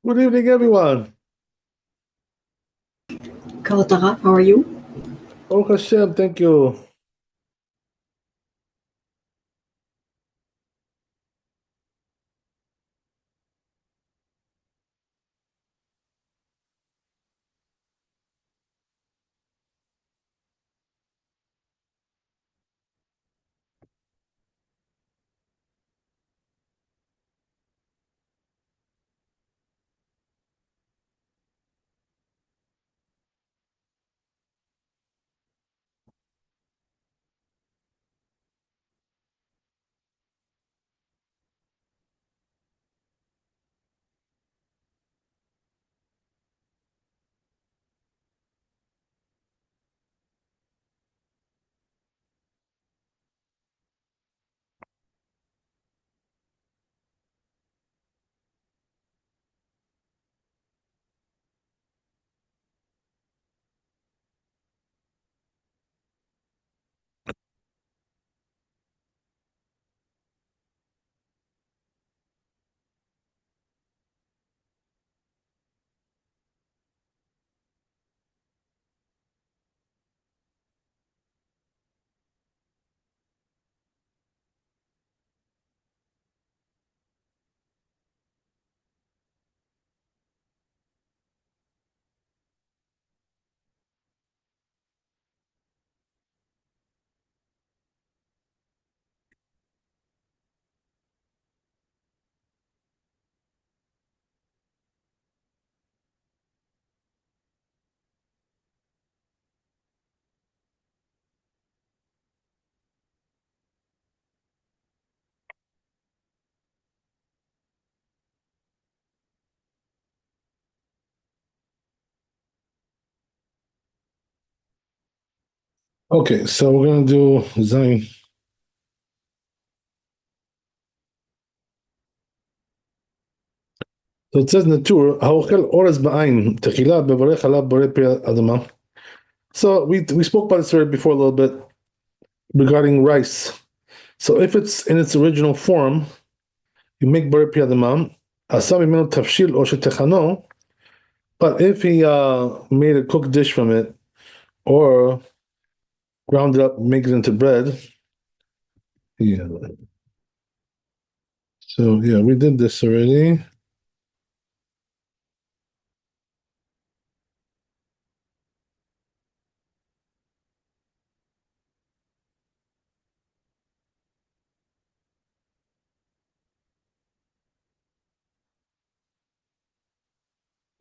Good evening, everyone. Kavod Arav, how are you? Baruch Hashem, thank you. Okay, so we're going to do Zayin. So it says in the tour, "Haochel orez ba'ayin, techila bevarech alav borei pri adama." So we spoke about this already before a little bit regarding rice. So if it's in its original form, you make borei pri adama, asam imenu tafshil or shetechano. But if he made a cooked dish from it or ground it up, make it into bread, yeah. So yeah, we did this already.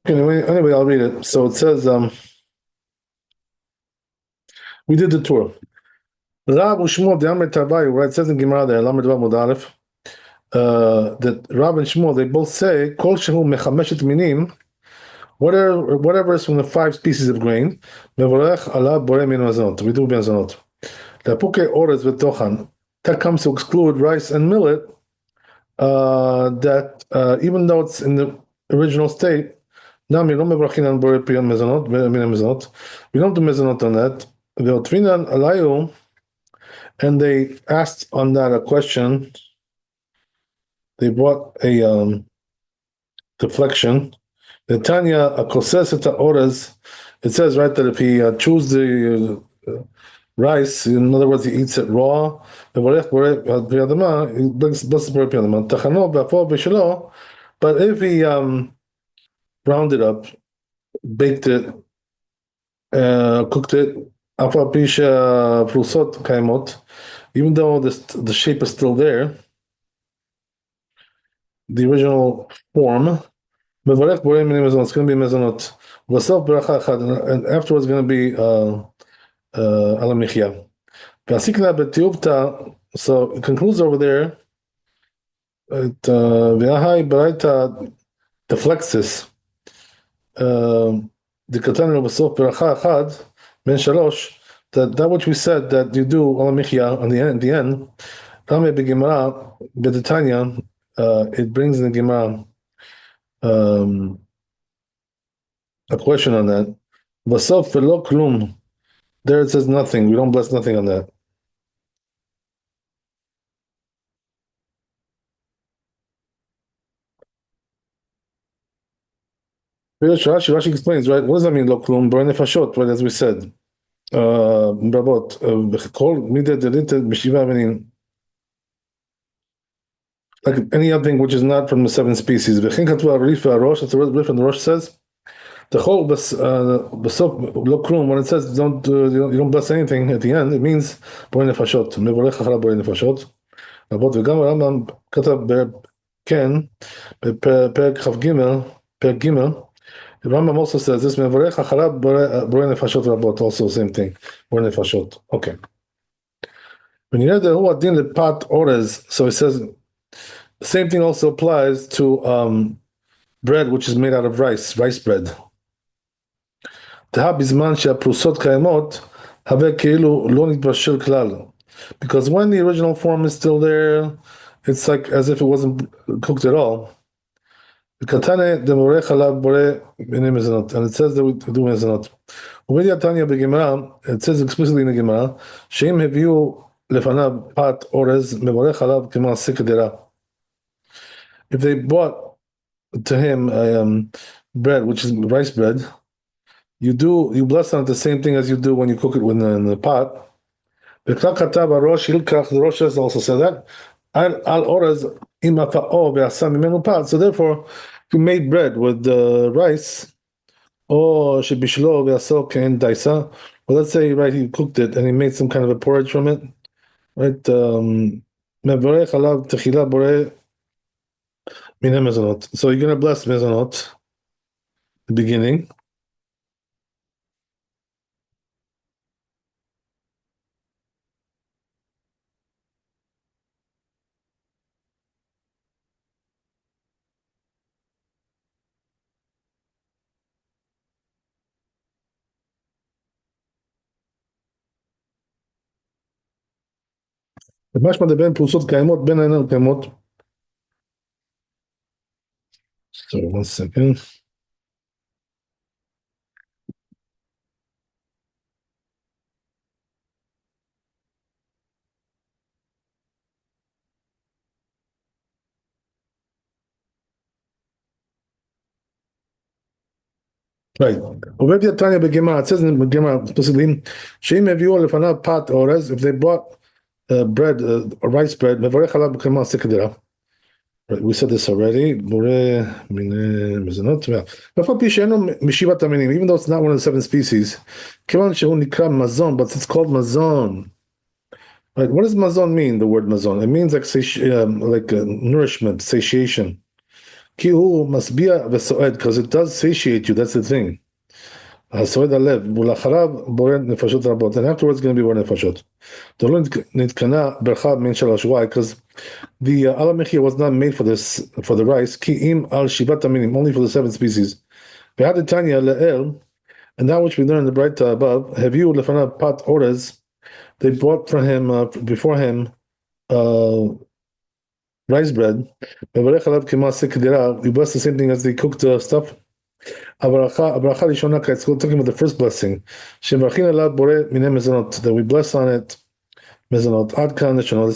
Anyway, I'll read it. So it says, we did the tour. Rab Ushmuel the Amr Tarbai, right? It says in Gemara there, Lamed Vav Mud Aleph, that Rab and Shmuel, they both say, Kol Shehu Mechameshet Minim, whatever is from the 5 species of grain, Mevorech Ala Borei Min Mazonot, we do Mazonot. Lepuke Orez V'Tochan, that comes to exclude rice and millet, that even though it's in the original state, Nami Lo Mevorachin An Borei Min Mazonot, we don't do Mazonot on that. Ve'otvinan Alayu, and they asked on that a question. They brought a deflection. The Tanya Akoseseta Ores. It says right that if he chews the rice, in other words, he eats it raw. But if he browned it up, baked it, cooked it, even though the shape is still there, the original form, it's going to be mezonot. And afterwards, it's going to be ala michya. So it concludes over there. The flexus. The katan of beracha achad ben shalosh. That which we said that you do ala michya on the end. Rame b'gemara b'detanya. It brings in the Gemara a question on that. Vasof velo klum. There it says nothing. We don't bless nothing on that. Rashi explains, right? What does that mean, lo klum? Borei nefashot, right? As we said. Rabot, כל מידה דליטת בשבעה מינים, like any other thing which is not from the seven species. וכן כתוב הריף והראש, that's the riff and the Rosh says, the whole בסוף לא כלום, when it says you don't bless anything at the end, it means בורא נפשות, מבורך אחריו בורא נפשות. רבות, וגם הרמב"ם כתב כן, בפרק כ"ג, פרק ג', the Rambam also says this, מבורך אחריו בורא נפשות רבות, also same thing, בורא נפשות. Okay. When you hear the who adin lepat orez, so it says the same thing also applies to bread which is made out of rice bread. Because when the original form is still there, it's like as if it wasn't cooked at all. And it says that we do mezonot. It says explicitly in the Gemara, sheim heviu lefanav pat orez mevorech alav k'maaseh kedera. If they bought to him bread, which is rice bread, you bless on it the same thing as you do when you cook it in the pot. The Rosh also said that. So therefore, if you made bread with rice, or well, let's say right, he cooked it and he made some kind of a porridge from it, right? So you're gonna bless mezonot, the beginning. משמע בין פרוסות קיימות בין אינן קיימות. Sorry, 1 second. Right. Already Tanya Begema, it says in Begema specifically, Sheim Eviu Lefanav Pat Orez, if they bought bread, rice bread, Mevorech Alav B'Kema Sekadera. Right, we said this already. Bore Mine Mezonot. Even though it's not one of the seven species, Kevan Shehu Nikra Mazon, but it's called Mazon. Right, what does Mazon mean, the word Mazon? It means like nourishment, satiation. Kihu masbia v'soed, because it does satiate you. That's the thing. Soed alev v'lacharav boren nefashot rabot, and afterwards it's going to be boren nefashot. Dolo nitkana bercha min shalosh. Why? Because the alamechia was not made for this, for the rice. Ki im al shivat aminim, only for the seven species. V'had tanya le'el, and that which we learned in the Braita above. Have you lefanav pat orez? They bought for him before him. Rice bread. We bless the same thing as they cooked stuff. It's talking about the first blessing. That we bless on it. Mezonot. That's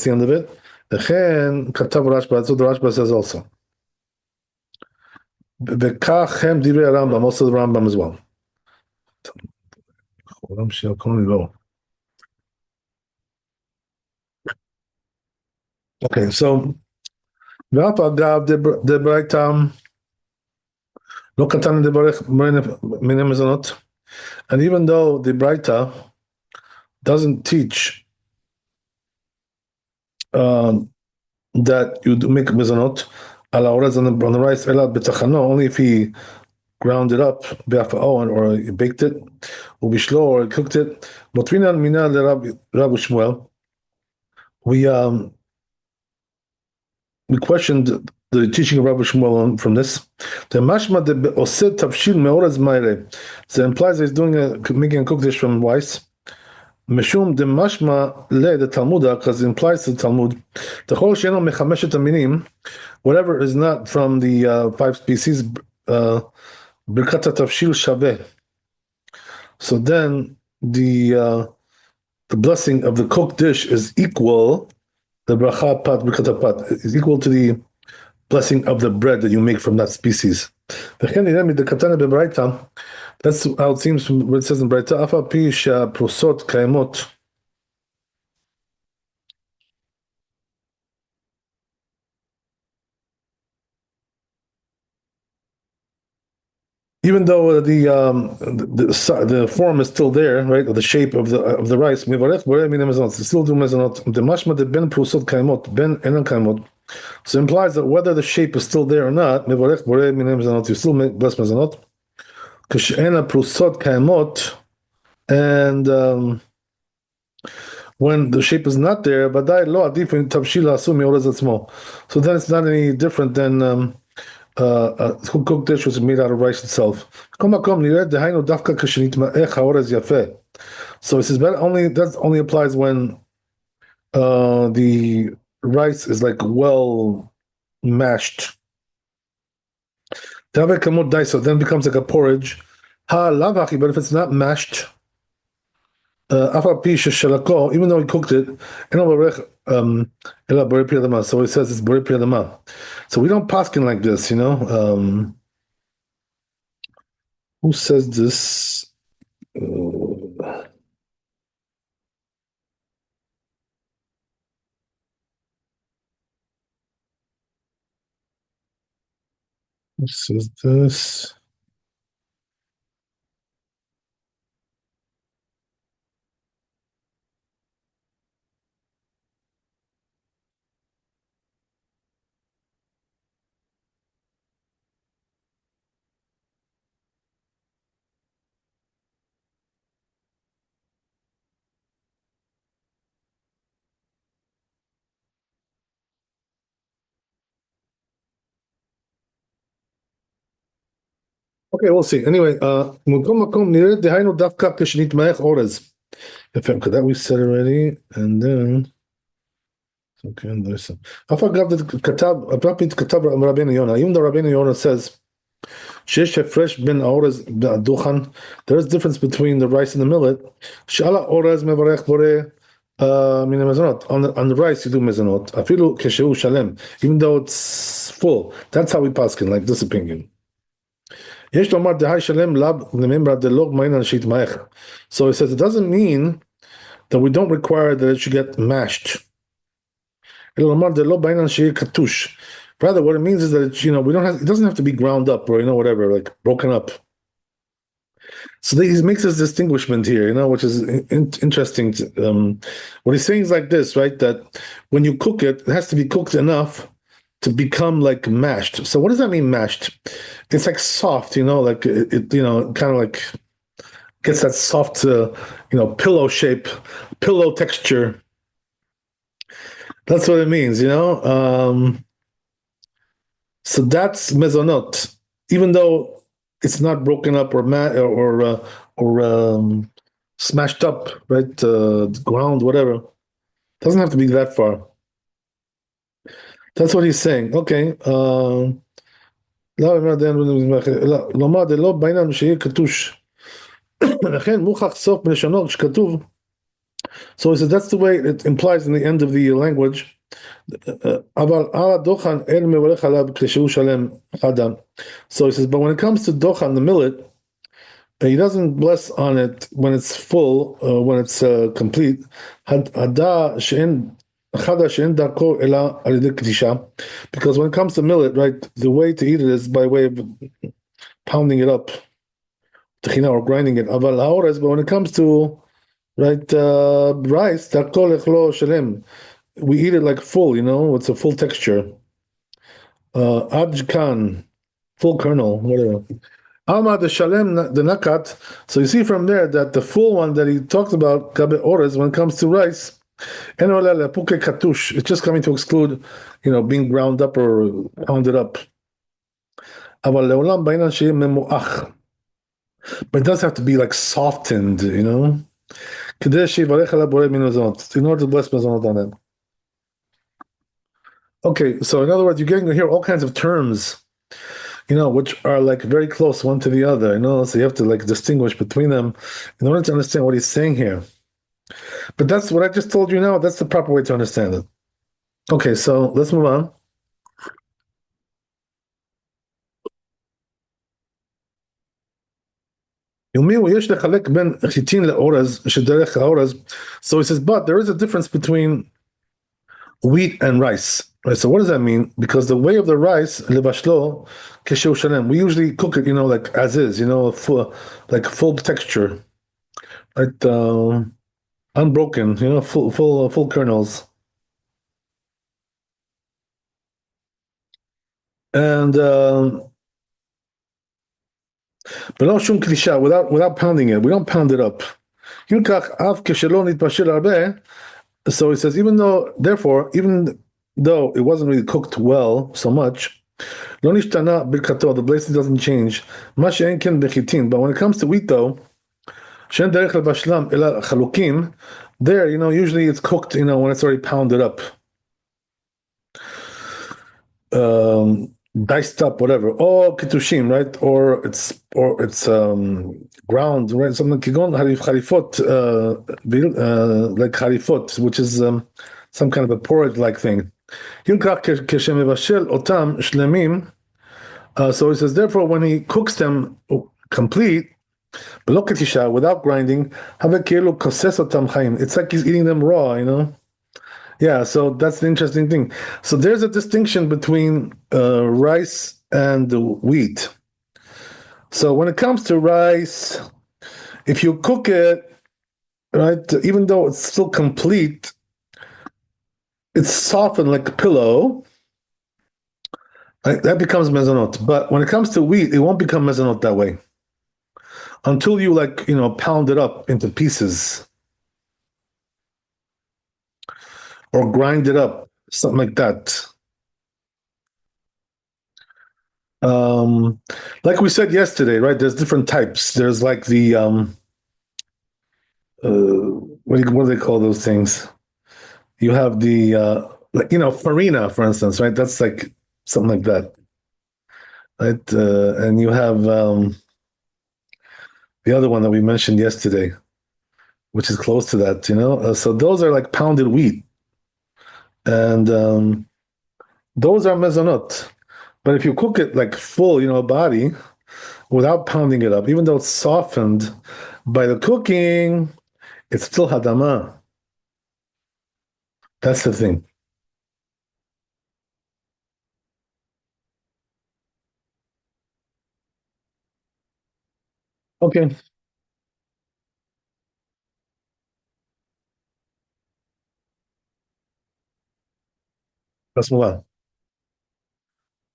the end of it. That's what the Rashba says also. Also the Rambam as well. Okay, so ואף אגב דברייתא לא קטן לברך מיני מזונות, and even though the Braita doesn't teach that you do make mezonot על האורז on the rice, אלא בתחנו, only if he ground it up בהפאו or he baked it, ובשלו or he cooked it, מותרינן מינה לרב ושמואל, we questioned the teaching of Rabbi Shmuel from this. The mashma de osed tavshil meorez mayre. So it implies that he's making a cooked dish from rice. Meshum de mashma le the Talmuda, because it implies to the Talmud the whole sheno mechameshet aminim, whatever is not from the five species, birkat tavshil shaveh. So then the blessing of the cooked dish is equal. The bracha pat birkat pat is equal to the blessing of the bread that you make from that species. That's how it seems from what it says in Braita. Afa pi prosot kaimot. Even though the form is still there, right? Or the shape of the rice, still do mezonot. The mashma de ben prosot kaimot, ben enan kaimot. So it implies that whether the shape is still there or not, you still make bless mezonot. K'she'ena prusot kaimot, and when the shape is not there, so then it's not any different than cooked dish was made out of rice itself. So it says that only applies when the rice is like well mashed. So then it becomes like a porridge. But if it's not mashed, even though he cooked it, so he says it's borei priyadama. So we don't paskin like this, you know. Who says this? Who says this? Okay, we'll see. Anyway, that we said already, and then okay, listen. I forgot that Rabbeinu Yonah. Even though Rabbeinu Yonah says sheyesh hafresh ben aorez be'aduchan, there is difference between the rice and the millet. She'ala orez mevarech boreh min mezonot. On the rice you do mezonot. Afilu keshehu shalem, even though it's full. That's how we paskin, like this opinion. So he says it doesn't mean that we don't require that it should get mashed. Rather, what it means is that it doesn't have to be ground up or whatever, like broken up. So he makes this distinguishment here, which is interesting. What he's saying is like this, right? That when you cook it, it has to be cooked enough to become like mashed. So what does that mean, mashed? It's like soft, like it kind of like gets that soft, pillow shape, pillow texture. That's what it means, So that's mezonot, even though it's not broken up or smashed up, right? Ground, whatever. Doesn't have to be that far. That's what he's saying. Okay. So he says that's the way it implies in the end of the language. So he says, but when it comes to dochan, the millet, he doesn't bless on it when it's full, when it's complete. Because when it comes to millet, right, the way to eat it is by way of pounding it up, or grinding it. But when it comes to rice, we eat it like full, it's a full texture. Adjkan, full kernel, whatever. Alma the Shalem the Nakat. So you see from there that the full one that he talked about, Gabe Ores, when it comes to rice, it's just coming to exclude, being ground up or pounded up. But it does have to be like softened, in order to bless mezonot on it. Okay, so in other words, you're getting to hear all kinds of terms, which are like very close one to the other, so you have to like distinguish between them in order to understand what he's saying here. But that's what I just told you now. That's the proper way to understand it. Okay, so let's move on. ויש לחלק בין חיטין לאורז שדרך האורז. So he says, but there is a difference between wheat and rice. Right, so what does that mean? Because the way of the rice, lebashlo, keshev shalem, we usually cook it, like as is, like full texture, like unbroken, full kernels, and below shum klisha, without pounding it. We don't pound it up. So he says, even though it wasn't really cooked well so much, the blessing doesn't change. But when it comes to wheat, though, there, usually it's cooked, when it's already pounded up, diced up, whatever. Or kitushim, right? Or it's ground, right? Something kigon harifot, like harifot, which is some kind of a porridge-like thing. So he says, therefore, when he cooks them complete, without grinding, it's like he's eating them raw. Yeah, so that's the interesting thing. So there's a distinction between rice and wheat. So when it comes to rice, if you cook it, right, even though it's still complete, it's softened like a pillow. Right, that becomes mezonot. But when it comes to wheat, it won't become mezonot that way until you pound it up into pieces or grind it up, something like that. Um, like we said yesterday, right? There's different types. There's like the what do they call those things? You have the farina, for instance, right? That's like something like that, right? And you have the other one that we mentioned yesterday, which is close to that. So those are like pounded wheat, and those are mezonot. But if you cook it like full, a body, without pounding it up, even though it's softened by the cooking, it's still hadama. That's the thing. Okay, let's move on.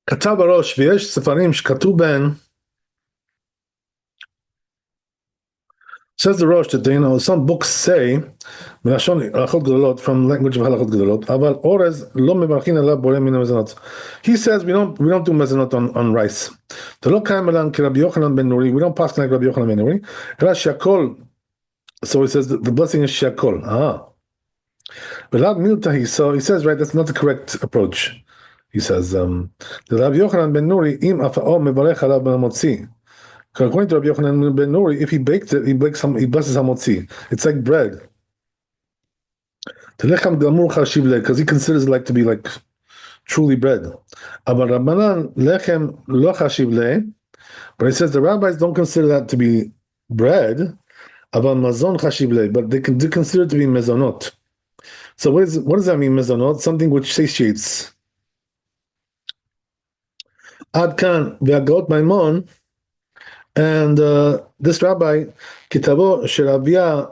כתב הראש, ויש ספרים שכתוב בהם, says the Rosh that some books say, מלשון הלכות גדולות, from language of הלכות גדולות, אבל אורז לא מברכין עליו בורא מן המזונות. He says we don't do מזונות on rice. זה לא קיים עליהם כרבי יוחנן בן נורי, we don't pass like רבי יוחנן בן נורי, אלא שהכל, so he says the blessing is שהכל. So he says, right, that's not the correct approach. He says, Rabbi Yochanan ben Nuri, im afa'o mevarech alav b'motzi. According to Rabbi Yochanan ben Nuri, if he baked it, he blesses hamotzi. It's like bread. Because he considers it like to be like truly bread. But he says the rabbis don't consider that to be bread, but they do consider it to be mezonot. So what does that mean, mezonot? Something which satiates. Ad kan ve'agaot maimon, and this rabbi, kitabo sheravia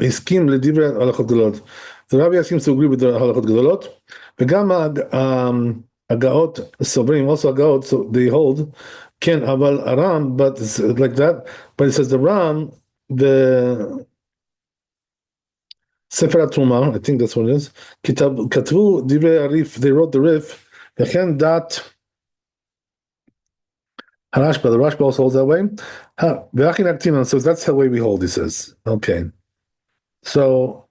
הסכים לדברי הלכות גדולות. The rabbi seems to agree with the הלכות גדולות, וגם הגאות סוברים, also הגאות, so they hold, כן, אבל הר"ם, but it's like that, but it says the Ram, the ספר התרומה, I think that's what it is, כתבו דברי הריף, they wrote the riff, וכן דת Harashba, the Rashba also holds that way. So that's the way we hold, he says. Okay. So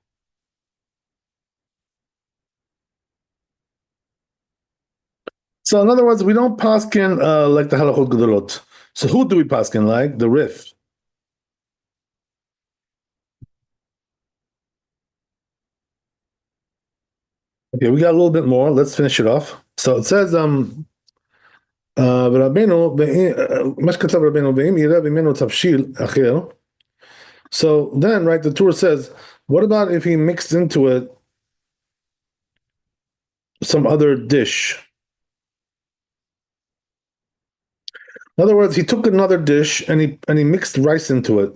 in other words, we don't paskin like the halachot gedolot. So who do we paskin like? The Rif. Okay, we got a little bit more. Let's finish it off. So it says ורבנו, מה שכתב רבנו, ואם יראה ממנו תבשיל אחר, so then, right, the Torah says, what about if he mixed into it some other dish? In other words, he took another dish and he mixed rice into it,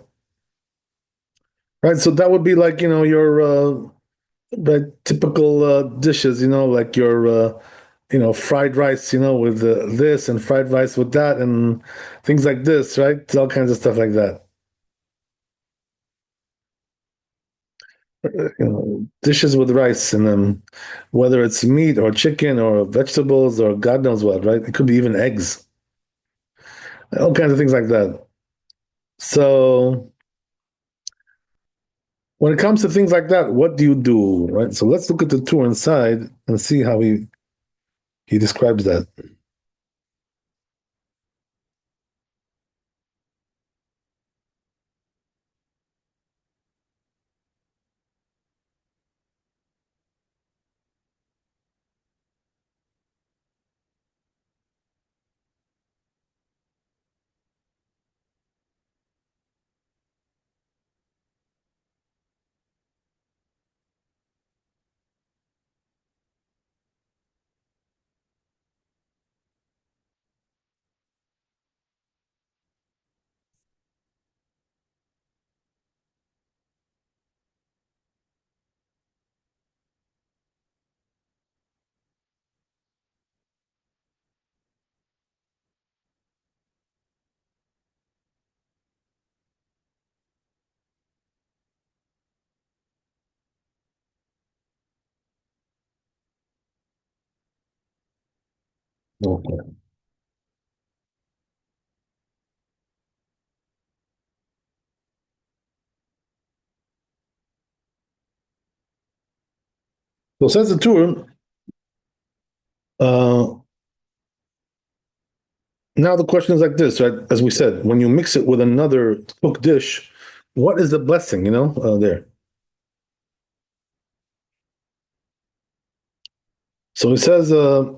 right? So that would be like your right, typical dishes, like your fried rice, with this and fried rice with that and things like this, right? All kinds of stuff like that. Dishes with rice in them, whether it's meat or chicken or vegetables or God knows what, right? It could be even eggs, all kinds of things like that. So when it comes to things like that, what do you do, right? So let's look at the tour inside and see how he describes that. Okay. So says the tour. Uh, Now the question is like this, right? As we said, when you mix it with another cooked dish, what is the blessing? There. So it says, "Hu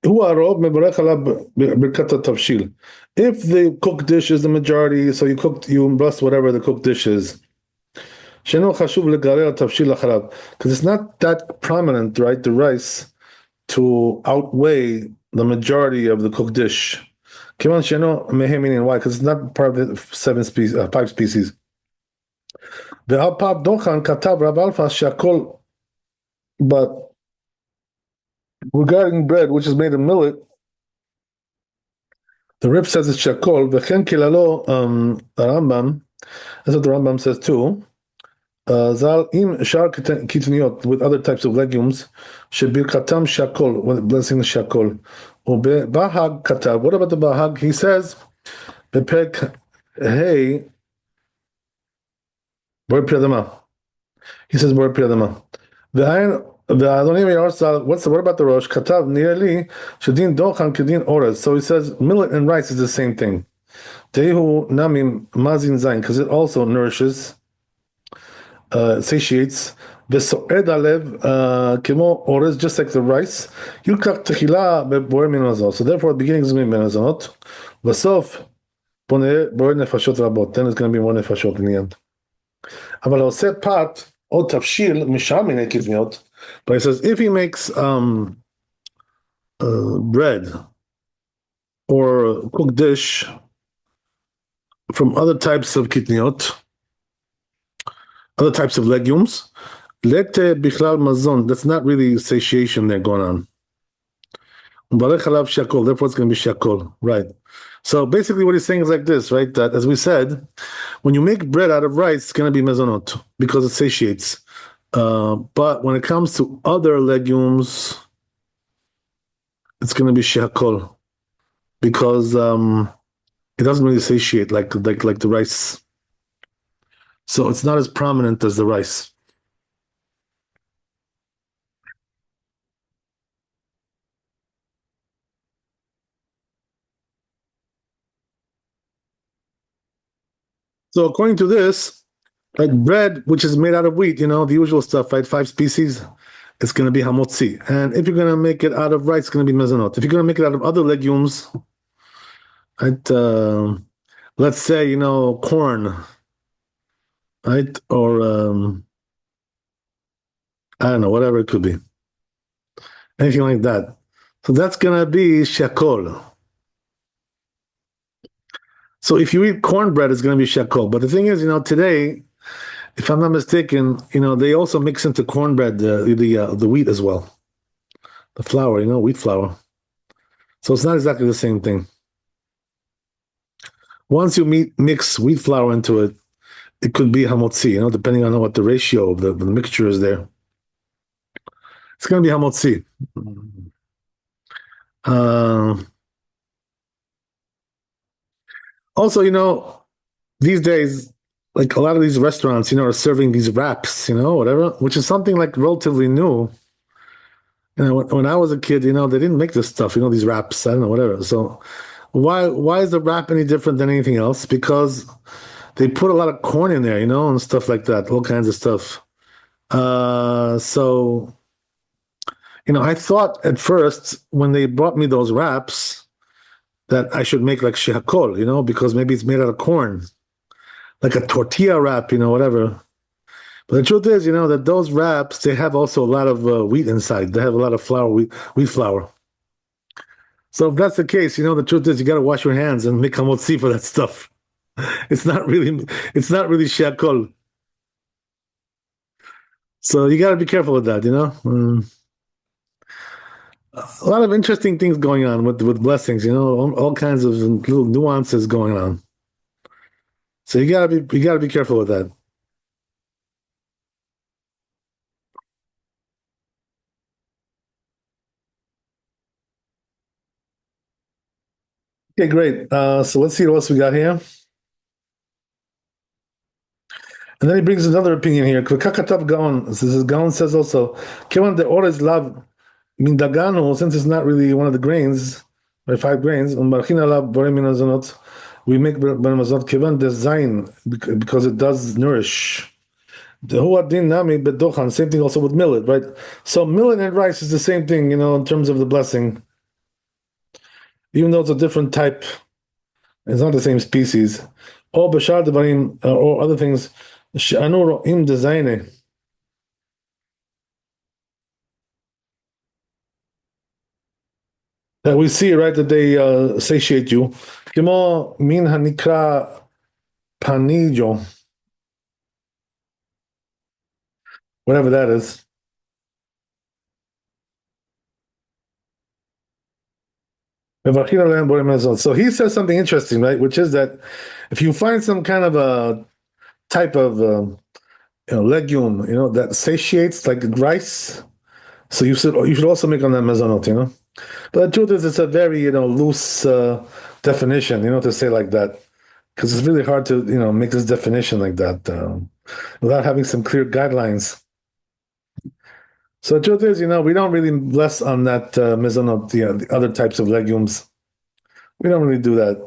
arov mevarech alav birkat tavshil." If the cooked dish is the majority, so you bless whatever the cooked dish is. Sheno chashuv legarer tavshil acharav, because it's not that prominent, right? The rice to outweigh the majority of the cooked dish. Kivan sheno mehe meaning why? Because it's not part of the five species. ועל פת דוחן כתב רב אלפא שהכל, but regarding bread which is made of millet, the Rip says it's shakol, וכן כללו הרמב"ם, that's what the Rambam says too, ז"ל עם שאר קטניות, with other types of legumes, שברכתם shakol, when blessing the shakol. ובהאג כתב, what about the בהאג? He says, בפרק ה' בורא פרי אדמה. He says בורא פרי אדמה. What about the Rosh? Katav nearly Shadin Dochan Kedin Orez. So he says millet and rice is the same thing. Tehu Namim Mazin Zain, because it also nourishes, satiates. Vesoed Alev Kemo Orez, just like the rice. Yukach Techila Beboer Minazot. So therefore, the beginning is going to be Minazot. Vasof Boner Nefashot Rabot. Then it's going to be more Nefashot in the end. אבל העושה פת או תבשיל משאר מיני קטניות, but he says if he makes bread or a cooked dish from other types of kitniot, other types of legumes, lete bichlal mazon, that's not really satiation there going on. Therefore it's going to be shakol, right? So basically what he's saying is like this, right? That as we said, when you make bread out of rice, it's going to be mezonot because it satiates. But when it comes to other legumes, it's going to be shakol because it doesn't really satiate like the rice. So it's not as prominent as the rice. So according to this, like bread, which is made out of wheat, the usual stuff, right? Five species, it's going to be hamotzi. And if you're going to make it out of rice, it's going to be mezonot. If you're going to make it out of other legumes, right? Let's say, corn, right? Or I don't know, whatever it could be. Anything like that. So that's going to be shakol. So if you eat cornbread, it's going to be shakol. But the thing is, today, if I'm not mistaken, they also mix into cornbread the wheat as well, the flour, wheat flour. So it's not exactly the same thing. Once you mix wheat flour into it, it could be hamotzi, depending on what the ratio of the mixture is there. It's going to be hamotzi. Uh, Also, these days, like a lot of these restaurants, are serving these wraps, whatever, which is something like relatively new. When I was a kid, they didn't make this stuff, these wraps, I don't know, whatever. So why is the wrap any different than anything else? Because they put a lot of corn in there, and stuff like that, all kinds of stuff. So I thought at first when they brought me those wraps that I should make like shehakol, because maybe it's made out of corn, like a tortilla wrap, whatever. But the truth is, that those wraps, they have also a lot of wheat inside. They have a lot of flour, wheat flour. So if that's the case, the truth is you got to wash your hands and make hamotzi for that stuff. It's not really shakol. So you got to be careful with that, A lot of interesting things going on with blessings, all kinds of little nuances going on. So you gotta be careful with that. Okay, great. So let's see what else we got here. And then he brings another opinion here. Kakatav Gaon. This is Gaon says also, Kivan the ores lav min dagano, since it's not really one of the grains, by 5 grains, we make bermazot kivan the zain because it does nourish. The huadin nami bedochan, same thing also with millet, right? So millet and rice is the same thing, in terms of the blessing, even though it's a different type. It's not the same species. Or bashar devarim, or other things. She'anu im designer that we see, right, that they satiate you. Kimo min hanikra panijo, whatever that is. So he says something interesting, right? Which is that if you find some kind of a type of legume, that satiates like rice, so you should also make on that mezonot, But the truth is, it's a very loose definition, to say like that, because it's really hard to make this definition like that without having some clear guidelines. So the truth is, we don't really bless on that mezonot, the other types of legumes. We don't really do that.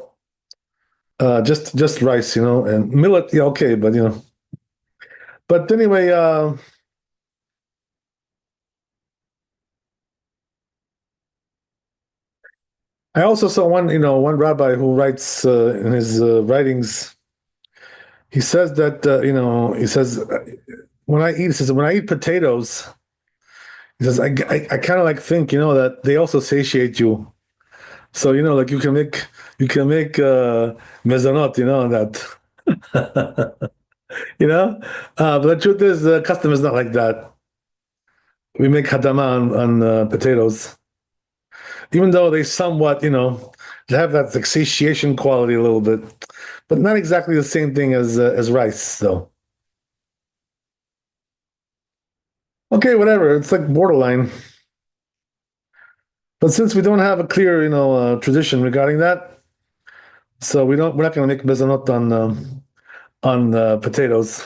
Just rice, and millet. Yeah, okay, but But anyway, I also saw one rabbi who writes in his writings. He says that when I eat potatoes, he says I kind of like think that they also satiate you. So like you can make mezonot, on that. But the truth is, the custom is not like that. We make hadama on potatoes, even though they somewhat, they have that like, satiation quality a little bit, but not exactly the same thing as rice, though. Okay, whatever. It's like borderline. But since we don't have a clear, tradition regarding that, so we're not going to make mezonot on potatoes.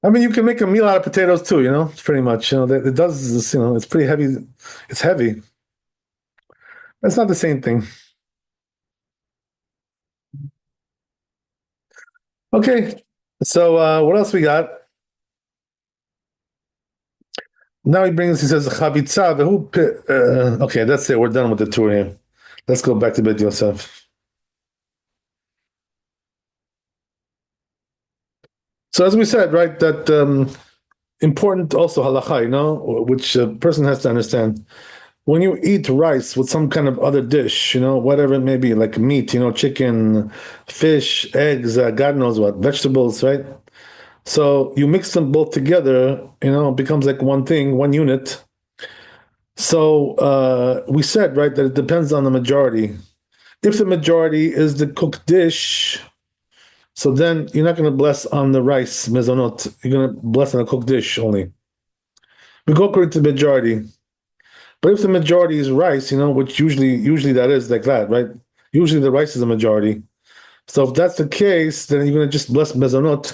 I mean, you can make a meal out of potatoes too, pretty much. It does this, it's pretty heavy. It's heavy. It's not the same thing. Okay. So what else we got? Now he says, Chavitza, okay, that's it. We're done with the tour here. Let's go back to Bet Yosef. So as we said, right, that important also halacha, which a person has to understand. When you eat rice with some kind of other dish, whatever it may be, like meat, chicken, fish, eggs, God knows what, vegetables, right? So you mix them both together, it becomes like one thing, one unit. So we said, right, that it depends on the majority. If the majority is the cooked dish, so then you're not going to bless on the rice, mezonot. You're going to bless on the cooked dish only. We go according to the majority. But if the majority is rice, which usually that is like that, right? Usually the rice is the majority. So if that's the case, then you're going to just bless mezonot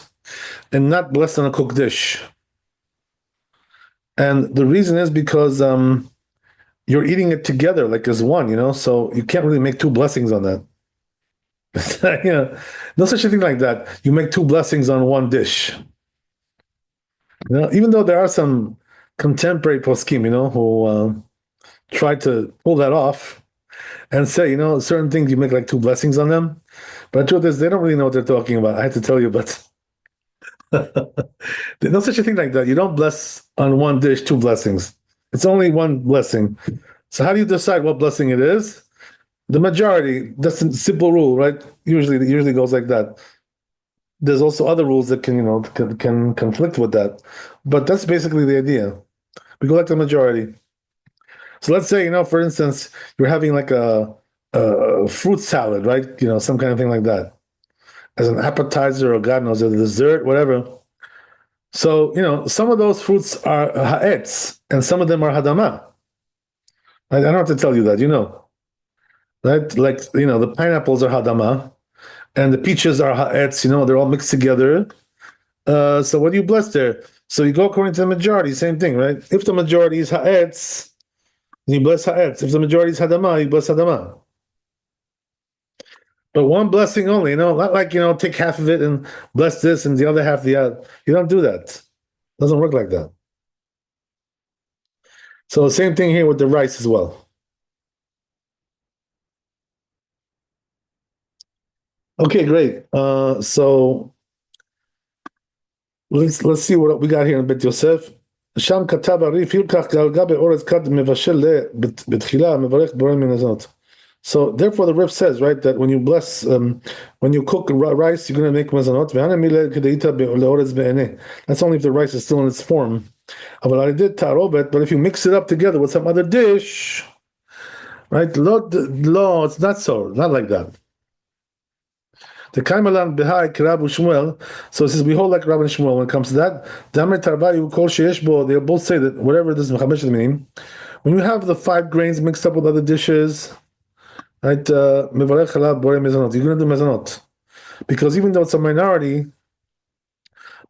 and not bless on a cooked dish. And the reason is because you're eating it together like as one, so you can't really make two blessings on that. No such a thing like that. You make two blessings on one dish. Even though there are some contemporary poskim, who try to pull that off and say, certain things you make like two blessings on them. But the truth is, they don't really know what they're talking about. I have to tell you, but there's no such a thing like that. You don't bless on one dish two blessings. It's only one blessing. So how do you decide what blessing it is? The majority. That's a simple rule, right? Usually, it usually goes like that. There's also other rules that can conflict with that, but that's basically the idea. We go like the majority. So let's say, for instance, you're having like a fruit salad, right? Some kind of thing like that, as an appetizer or God knows, a dessert, whatever. So, some of those fruits are ha'etz and some of them are hadama. I don't have to tell you that, right? Like, the pineapples are hadama and the peaches are ha'etz, they're all mixed together. So what do you bless there? So you go according to the majority, same thing, right? If the majority is ha'etz, you bless ha'etz. If the majority is hadama, you bless hadama. But one blessing only, not like, take half of it and bless this and the other half the other. You don't do that. It doesn't work like that. So same thing here with the rice as well. Okay, great. So let's see what we got here in Bet Yosef. שם כתב הריף, ילקח גלגה באורז כד מבשל בתחילה, מברך בורא מן הזנות. So therefore the Rif says, right, that when you bless, when you cook rice, you're going to make mezonot. That's only if the rice is still in its form. But if you mix it up together with some other dish, right, lo, it's not so, not like that. The Kaimalan Behai Kirabu Shmuel. So it says we hold like Rabbi and Shmuel when it comes to that. Damer Tarbayu Kol Sheyeshbo. They both say that whatever this is meaning, when you have the 5 grains mixed up with other dishes, right? Mevarech Halab Borei Mezonot. You're going to do mezonot because even though it's a minority,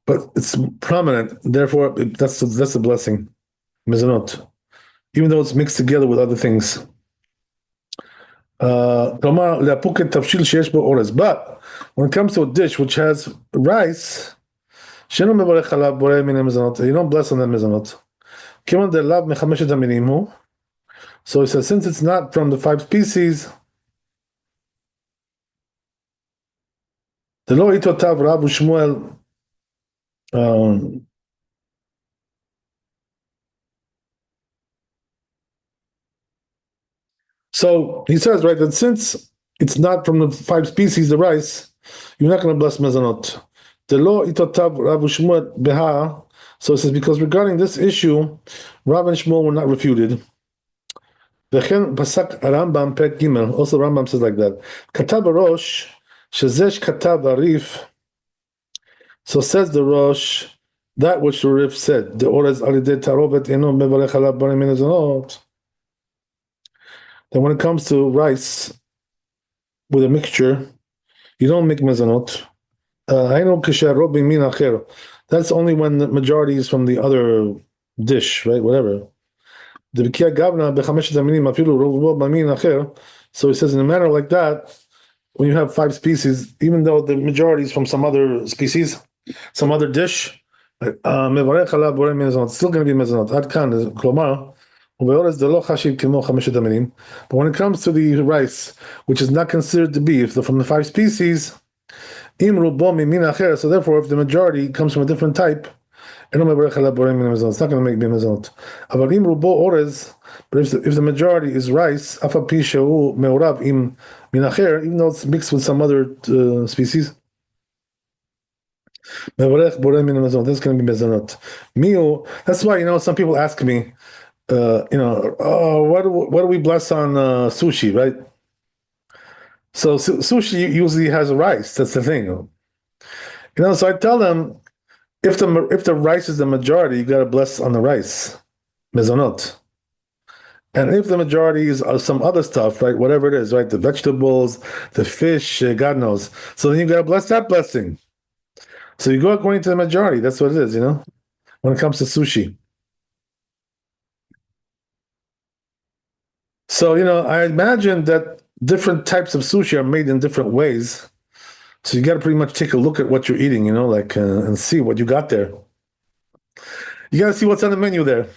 but it's prominent. Therefore, that's the blessing, mezonot. Even though it's mixed together with other things. But when it comes to a dish which has rice, you don't bless on that mezonot. So he says, since it's not from the 5 species, the lo itotav Rabu Shmuel. So he says, right, that since it's not from the 5 species, the rice, you're not going to bless mezonot. The lo itotav Rabu Shmuel beha. So it says, because regarding this issue, Rav and Shmuel were not refuted. V'chen pasak Rambam pek gimel. Also, Rambam says like that. Katab Rosh shezesh katab arif. So says the Rosh that which the Rif said. The orez alidei tarobet eno mevarech alav b'nei mezonot. That when it comes to rice with a mixture, you don't make mezonot. That's only when the majority is from the other dish, right? Whatever. So he says in a manner like that, when you have 5 species, even though the majority is from some other species, some other dish, מברך עליו בורא מזונות, still going to be מזונות, עד כאן, כלומר, ובאורז זה לא חשיב כמו חמשת המינים, but when it comes to the rice, which is not considered to be, if from the five species, אם רובו ממין אחר, so therefore if the majority comes from a different type, אינו מברך עליו בורא מן המזונות, it's not going to make be מזונות, אבל אם רובו אורז, but if the majority is rice, אף על פי שהוא מעורב עם מין אחר, even though it's mixed with some other species, מברך בורא מן המזונות, this is going to be מזונות. מי הוא, that's why, some people ask me, oh, what do we bless on sushi, right? So sushi usually has rice. That's the thing. So I tell them if the rice is the majority, you got to bless on the rice, mezonot. And if the majority is some other stuff, right, whatever it is, right, the vegetables, the fish, God knows. So then you got to bless that blessing. So you go according to the majority. That's what it is, when it comes to sushi. So, I imagine that different types of sushi are made in different ways. So you got to pretty much take a look at what you're eating, and see what you got there. You got to see what's on the menu there.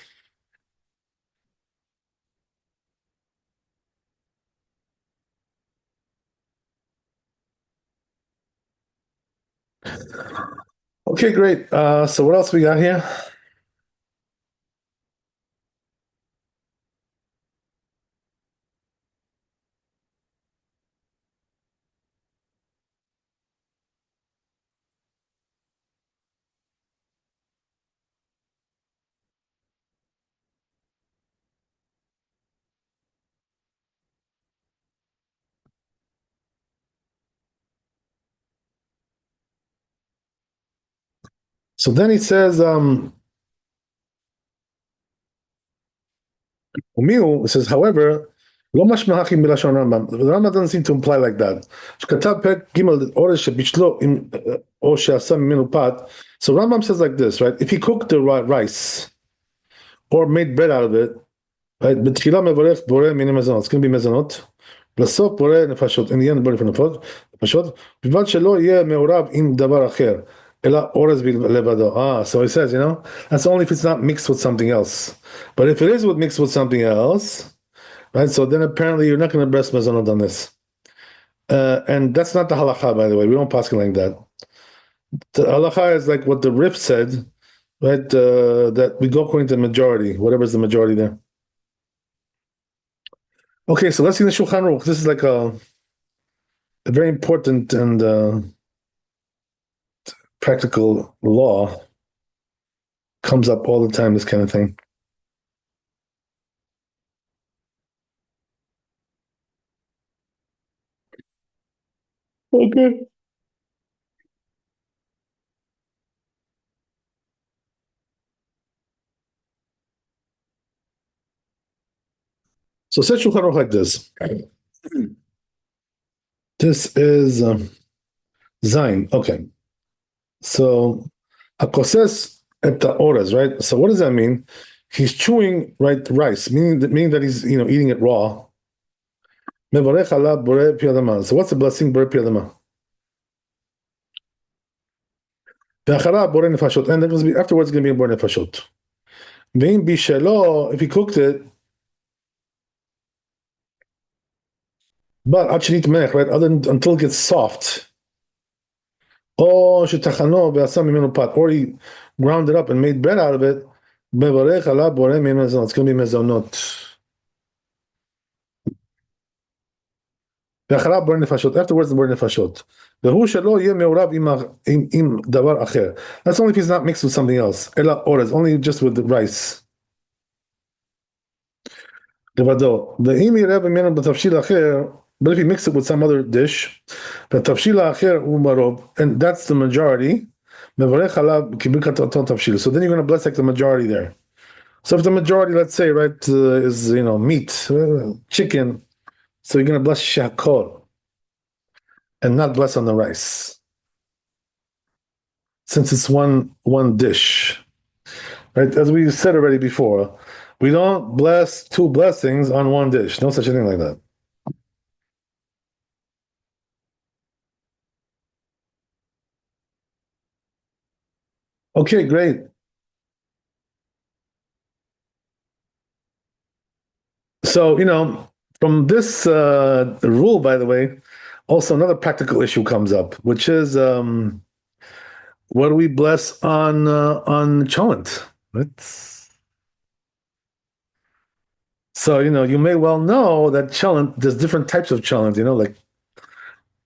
Okay, great. So what else we got here? So then he says, it says, however, לא משמע הכי מלשון רמב"ם. The Rambam doesn't seem to imply like that. שכתב פרק ג' אורז שבישלו או שעשה ממנו פת. So Rambam says like this, right? If he cooked the rice or made bread out of it, right? בתחילה מברך בורא מיני מזונות. It's going to be מזונות. בסוף בורא נפשות. In the end בורא נפשות. בלבד שלא יהיה מעורב עם דבר אחר. אלא אורז לבדו. So he says, that's only if it's not mixed with something else. But if it is mixed with something else, right? So then apparently you're not going to breast mezonot on this. And that's not the halacha, by the way. We don't paskin like that. The halacha is like what the Rif said, right? That we go according to the majority, whatever's the majority there. Okay, so let's see the Shulchan Aruch. This is like a very important and practical law. Comes up all the time, this kind of thing. Okay. So set Shulchan Aruch like this. This is Zain. Okay. So Akoses at the oras, right? So what does that mean? He's chewing, right, rice, meaning that he's eating it raw. Mevarech alav borei pi adama. So what's the blessing borei pi adama? Ve'acharav borei nefashot, and afterwards going to be borei nefashot. Ve'im bishelo, if he cooked it, but actually right, until it gets soft. Or shetachano ve'asa mimenu pat, or he ground it up and made bread out of it. Mevarech alav borei mezonot. It's going to be mezonot. ואחריו בורא נפשות, afterwards the בורא נפשות. והוא שלא יהיה מעורב עם דבר אחר. That's only if he's not mixed with something else. אלא אורז, only just with the rice. לבדו. ואם יראה ממנו בתבשיל אחר, but if he mixed it with some other dish, והתבשיל האחר הוא ברוב, and that's the majority, מברך עליו כברכת אותו תבשיל. So then you're going to bless like the majority there. So if the majority, let's say, right, is, meat, chicken, so you're going to bless shakol and not bless on the rice. Since it's one dish. Right? As we said already before, we don't bless two blessings on one dish. No such a thing like that. Okay, great. So, from this rule, by the way, also another practical issue comes up, which is what do we bless on cholent? It's, so, you may well know that cholent, there's different types of cholent, like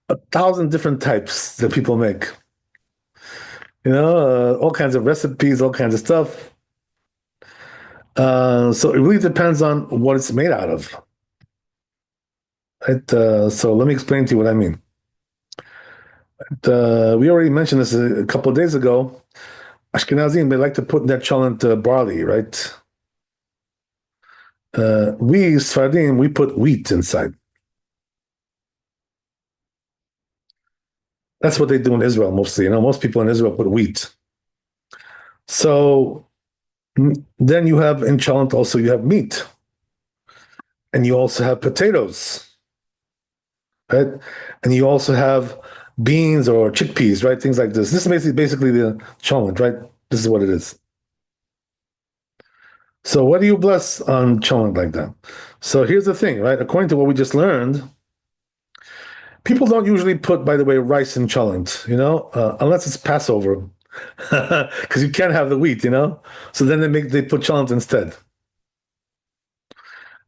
1,000 different types that people make. All kinds of recipes, all kinds of stuff. So it really depends on what it's made out of. Right? So let me explain to you what I mean. We already mentioned this a couple of days ago. Ashkenazim, they like to put in their cholent barley, right? We, Sfardim, we put wheat inside. That's what they do in Israel mostly. Most people in Israel put wheat. So then you have in cholent also you have meat, and you also have potatoes, right? And you also have beans or chickpeas, right? Things like this. This is basically the cholent, right? This is what it is. So what do you bless on cholent like that? So here's the thing, right? According to what we just learned, people don't usually put, by the way, rice in cholent, unless it's Passover, because you can't have the wheat. So then they put cholent instead,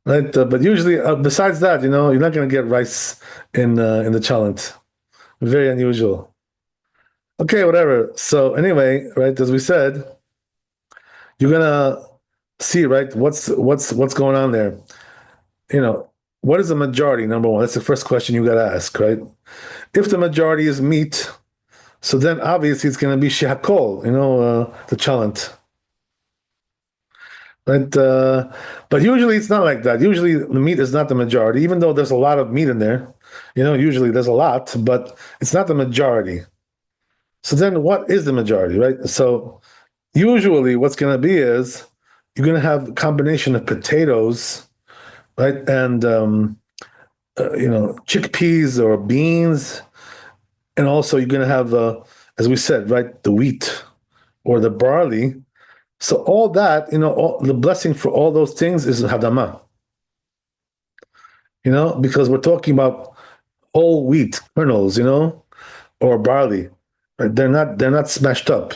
right? But usually, besides that, you're not going to get rice in the cholent. Very unusual. Okay, whatever. So anyway, right, as we said, you're gonna see, right, what's going on there. You know, what is the majority? Number one, that's the first question you got to ask, right? If the majority is meat, so then obviously it's going to be shehakol, the cholent, right? But usually it's not like that. Usually the meat is not the majority, even though there's a lot of meat in there. Usually there's a lot, but it's not the majority. So then what is the majority, right? So usually what's going to be is you're going to have a combination of potatoes, right? And, chickpeas or beans. And also you're going to have, as we said, right, the wheat or the barley. So all that, the blessing for all those things is hadamah, because we're talking about whole wheat kernels, or barley. Right? They're not smashed up.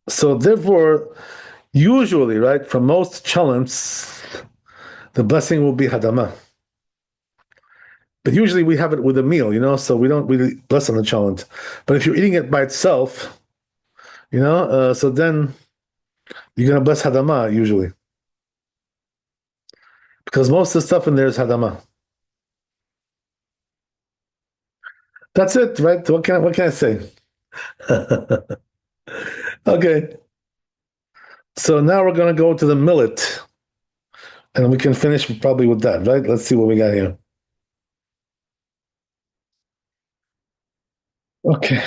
So therefore, usually, right, for most chalents, the blessing will be hadamah. But usually we have it with a meal, so we don't really bless on the chalent. But if you're eating it by itself, so then you're gonna bless hadamah usually, because most of the stuff in there is hadamah. That's it, right? What can I say? Okay, so now we're gonna go to the millet, and we can finish probably with that, right? Let's see what we got here. Okay,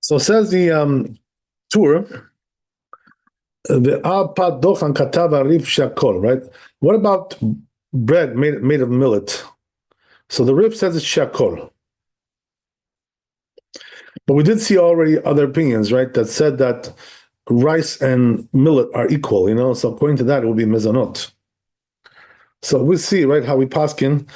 so says the tour, the Alpat Dochan Katava Rif Shakol, right? What about bread made of millet? So the Rif says it's Shakol. But we did see already other opinions, right, that said that rice and millet are equal, So according to that, it would be mezonot. So we see, right, how we paskin.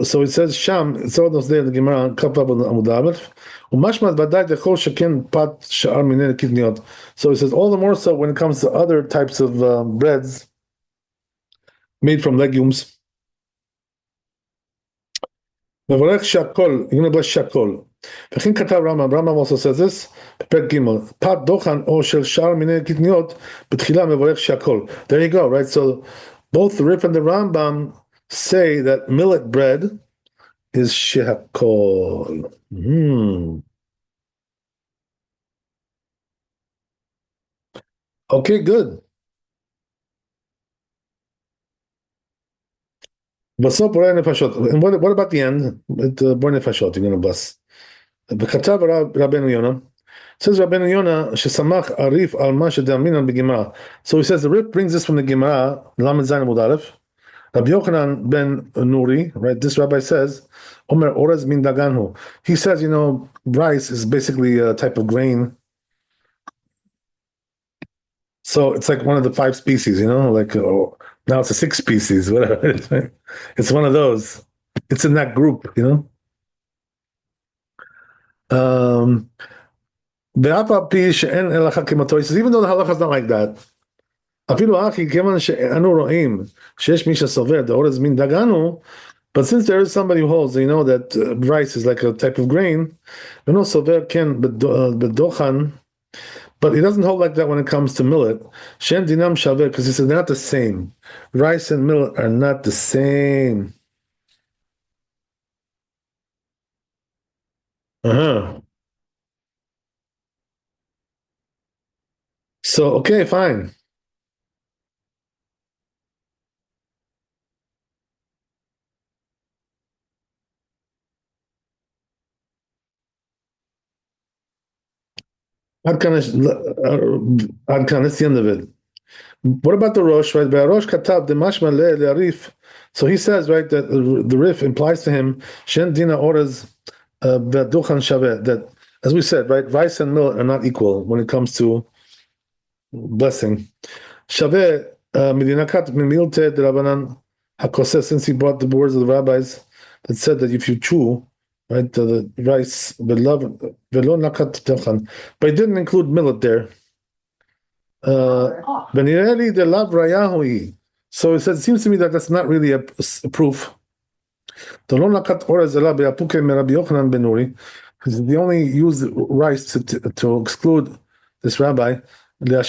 So it says Sham. It's all those there in the Gemara Kapab Amud Aleph. Umashmat Badai Dechol Sheken Pat Sha'ar Minen Kidniot. So it says all the more so when it comes to other types of breads made from legumes. Mevorech Shakol. You're gonna bless Shakol. וכן כתב רמב"ם, רמב"ם also says this, בפרק ג' פת דוחן או של שאר מיני קטניות, בתחילה מברך שהכל. There you go, right? So both the Rif and the Rambam say that millet bread is shehakol. Okay, good. בסוף בורא נפשות. And what about the end? Bor nefashot, you're going to bless. וכתב רבנו יונה, says Rabbeinu Yonah, shesamach arif al ma shedaminyan b'Gemara. So he says the Rif brings this from the Gemara, Lamed Zayin Amud Aleph. Rabbi Yochanan ben Nuri, right? This rabbi says, Omer orez min daganhu. He says, rice is basically a type of grain. So it's like one of the five species, like now it's a sixth species, whatever. It's one of those. It's in that group. Um, even though the halacha is not like that, but since there is somebody who holds, that rice is like a type of grain, but he doesn't hold like that when it comes to millet. Because he says they're not the same. Rice and millet are not the same. So, okay, fine. That's the end of it. What about the Rosh, right? So he says, right, that the Rif implies to him, Shen Dina Oras that, as we said, right, rice and millet are not equal when it comes to blessing. Shaveh Midinakat Mimilte de Rabbanan Hakoseh, since he brought the words of the rabbis that said that if you chew, right, the rice, velo nakat telchan, but he didn't include millet there. Benireli de lav rayahui. So he said, it seems to me that that's not really a proof. Because they only used rice to exclude this rabbi to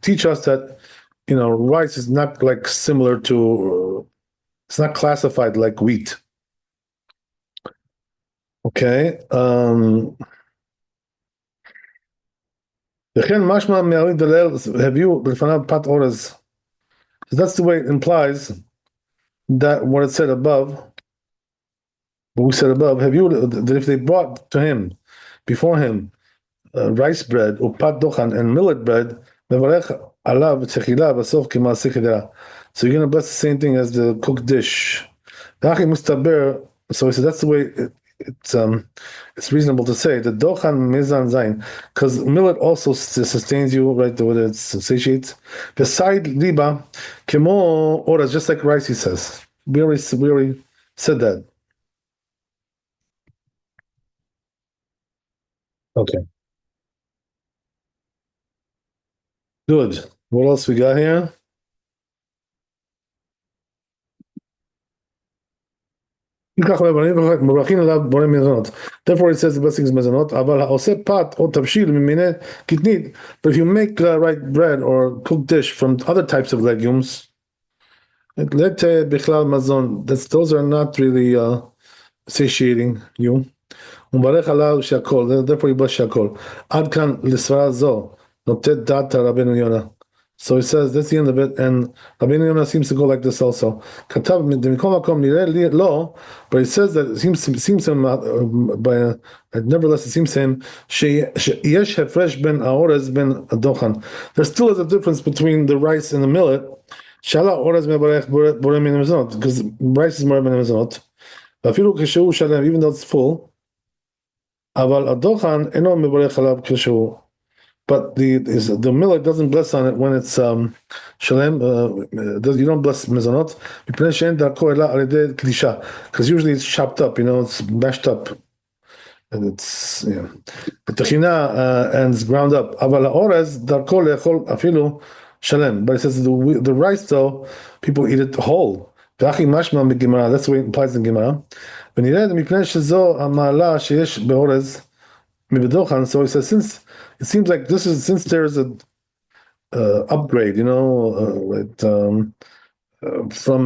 teach us that rice is not like similar to it's not classified like wheat. Okay. Have you pat oras? That's the way it implies that what it said above, what we said above, that if they brought to him, before him, rice bread, upat dochan, and millet bread, so you're going to bless the same thing as the cooked dish. So he said that's the way it's reasonable to say the dochan mizan zayin, because millet also sustains you, right? Whether it's satiates. Beside liba, kemo oras, just like rice. He says we already said that. Okay, good. What else we got here? Therefore, it says the blessing is mezonot. But if you make right bread or cooked dish from other types of legumes, those are not really satiating you. Therefore, you bless shakol. Ad kan l'svara zo notet data Rabbeinu Yonah. So he says that's the end of it, and Rabbeinu Yonah seems to go like this also. But he says that it seems to him nevertheless it seems to him sheyesh hefresh ben aorez ben adochan. There still is a difference between the rice and the millet. Shala orez mebarech borem min mezonot, because rice is more than mezonot. Even though it's full. Aval adochan eno mebarech alav kishu. But the millet doesn't bless on it when it's shalem. You don't bless mezonot because usually it's chopped up. It's mashed up, and it's the techina and it's ground up. Aval orez darko leechol afilu shalem. But it says the rice though people eat it whole. That's the way it implies in Gemara. So he says, since it seems like since there's a upgrade, from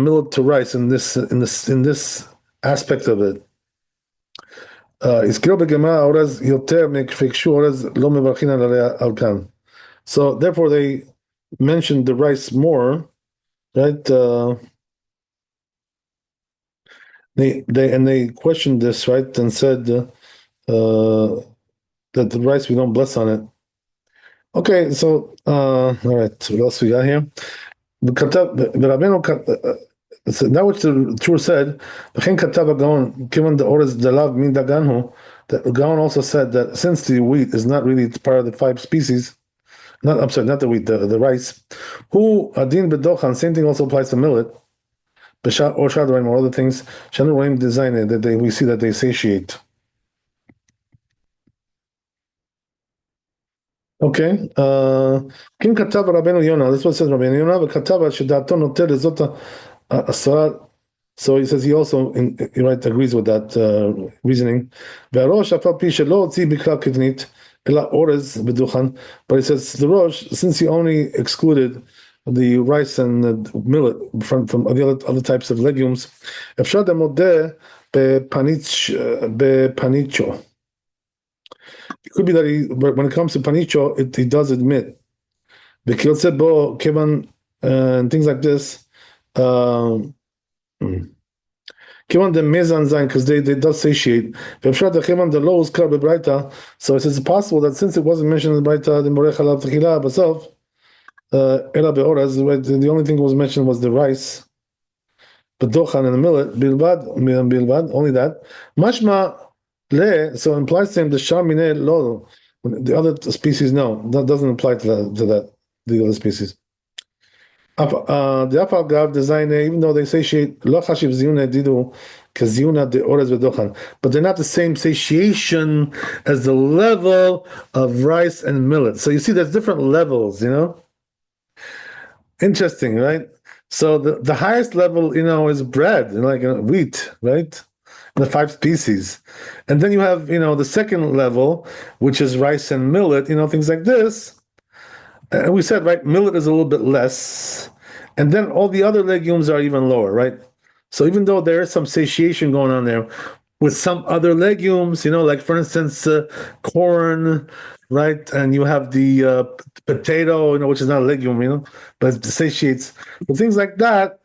millet to rice in this aspect of it. So therefore they mentioned the rice more, right? They questioned this, right, and said that the rice we don't bless on it. Okay, so all right, what else we got here? So that which the Tur said, given the orders the love min daganhu, that Gaon also said that since the wheat is not really part of the five species, I'm sorry, not the wheat, the rice. Who adin bedochan, same thing also applies to millet. B'shat or shadroim or other things. Shadroim design it that we see that they satiate. Okay. Kim katav Rabbeinu Yonah. This is what says Rabbeinu Yonah. V'katav shedato noter lezota asara. So he says he also agrees with that reasoning. V'arosh afal pi shelo tzii bikla kidnit ela orez beduchan. But he says the Rosh, since he only excluded the rice and the millet from the other types of legumes, efshad demodeh bepanicho. It could be that when it comes to panicho, he does admit bo kevan and things like this. Kevan the mezan zain because they does satiate. The low is bebraita. So it's possible that since it wasn't mentioned in the braita, the morech alav techila basav ela beoraz. The only thing that was mentioned was the rice, but dochan and the millet bilbad only that mashma. So it implies to him the shamine lo. The other species, no, that doesn't apply to that the other species. The afal gav design, even though they satiate lo chashiv ziyuna didu kaziyuna de orez v'dochan, but they're not the same satiation as the level of rice and millet. So you see, there's different levels. Interesting, right? So the highest level, is bread, like wheat, right? The five species. And then you have, the second level, which is rice and millet, things like this. And we said, right, millet is a little bit less. And then all the other legumes are even lower, right? So even though there is some satiation going on there with some other legumes, like for instance, corn, right? And you have the potato, which is not a legume, but it satiates. But things like that,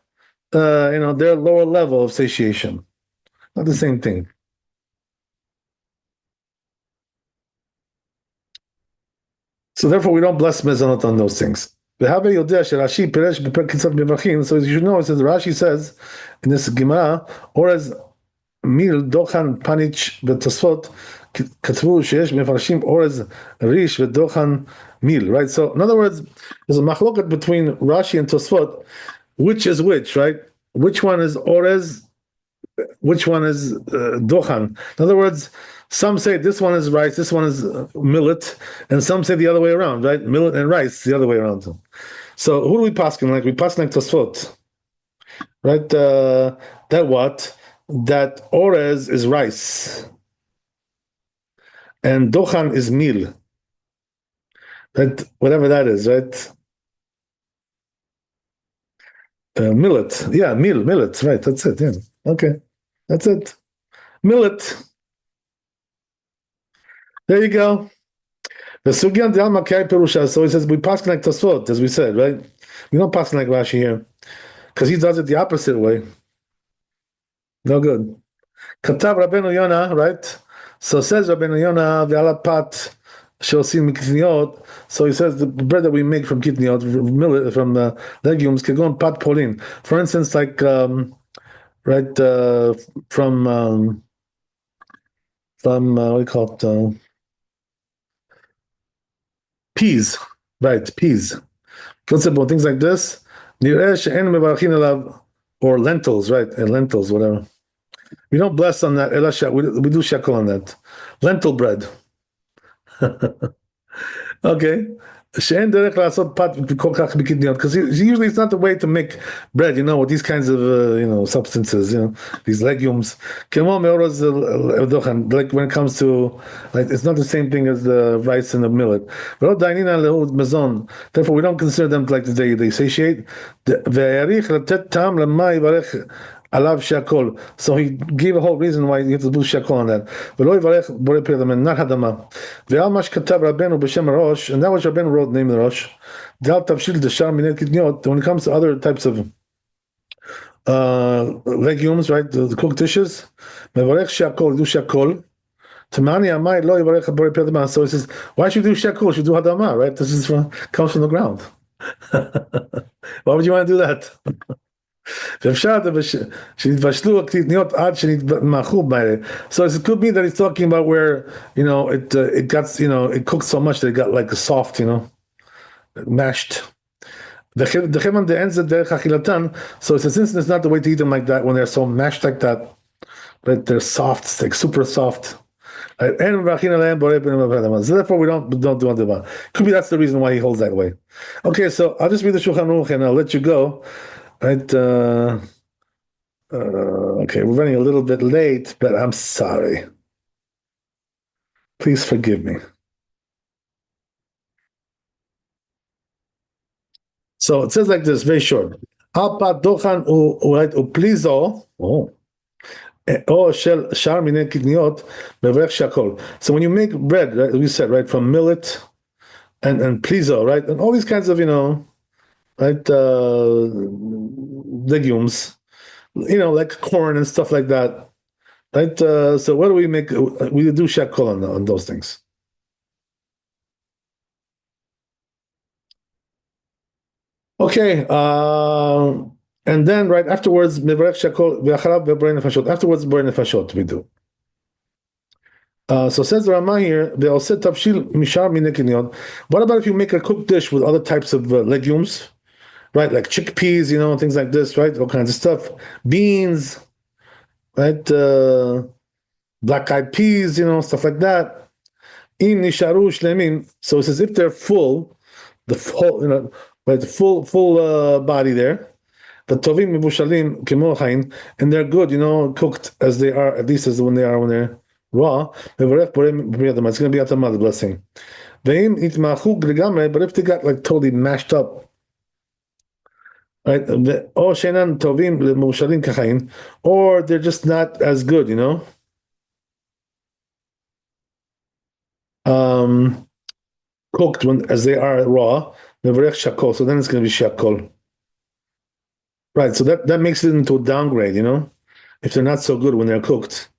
they're a lower level of satiation. Not the same thing. So therefore, we don't bless mezonot on those things. So you should know, it says Rashi says in this Gemara, or as mil dochan panich betosfot katvu sheyesh mefarshim or as rish v'dochan mil. Right. So in other words, there's a machloket between Rashi and Tosfot, which is which, right? Which one is orez? Which one is dochan? In other words, some say this one is rice, this one is millet, and some say the other way around, right? Millet and rice, the other way around. So who do we paskin like? We paskin like Tosfot, right? That what? That orez is rice, and dochan is mil. That whatever that is, right? Millet, yeah, millet, right? That's it. Yeah, okay, that's it. Millet. There you go. The Sugyan de Makai Perusha. So he says we pass like Tosfot, as we said, right? We don't pass like Rashi here because he does it the opposite way. No good. Katav Rabbeinu Yonah, right? So says Rabbeinu Yonah v'alapat sheosim mikitniot. So he says the bread that we make from kitniot, millet, from legumes, can go on pat polin. For instance, like right from what do you call it? Peas, right? Peas. About things like this, or lentils, right? And lentils, whatever. We don't bless on that. We do shekel on that. Lentil bread. Okay. Because usually it's not the way to make bread, with these kinds of substances, these legumes. Like when it comes to, like, it's not the same thing as the rice and the millet. Therefore, we don't consider them like they satiate. Alav shakol. So he gave a whole reason why you have to do shakol on that. Not hadama. And that was Rabbeinu wrote the name of the Rosh. When it comes to other types of legumes, right? The cooked dishes. Mevarech shakol, do shakol. Tamani amai lo yivarech borei pi adama. So he says, why should you do shakol? Should do hadama, right? This is comes from the ground. Why would you want to do that? So it could be that he's talking about where it got it cooked so much that it got like soft, mashed. So it's a since it's not the way to eat them like that when they're so mashed like that, but they're soft, it's like super soft. So therefore we don't do it. Could be that's the reason why he holds that way. Okay, so I'll just read the Shulchan Aruch and I'll let you go. Right? Okay, we're running a little bit late, but I'm sorry. Please forgive me. So it says like this, very short. So when you make bread, right, we said, right, from millet and plizo, right, and all these kinds of, right, legumes, like corn and stuff like that, right? So what do we make? We do shakol on those things. Okay, and then right afterwards, afterwards, borei nefashot we do. So says the Rama here, what about if you make a cooked dish with other types of legumes, right? Like chickpeas, things like this, right? All kinds of stuff. Beans, right? Black-eyed peas, stuff like that. In nisharu shlemin. So it says if they're full, the full, right, the full body there. The tovim mivushalim kimochain, and they're good, cooked as they are, at least as when they're raw. It's going to be atama, the blessing. But if they got like totally mashed up, right? Or they're just not as good, cooked as they are raw. So then it's going to be shakol. Right, so that makes it into a downgrade, If they're not so good when they're cooked,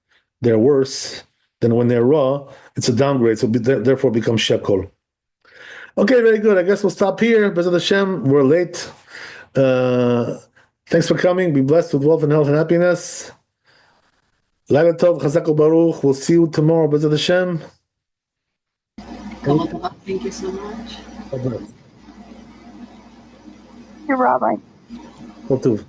they're worse than when they're raw. It's a downgrade, so therefore becomes shekol. Okay, very good. I guess we'll stop here. B'ezrat Hashem, we're late. Thanks for coming. Be blessed with wealth and health and happiness. Laila Tov, Chazak Baruch. We'll see you tomorrow. B'ezrat Hashem. Thank you so much. You're Rabbi. Kol Tov.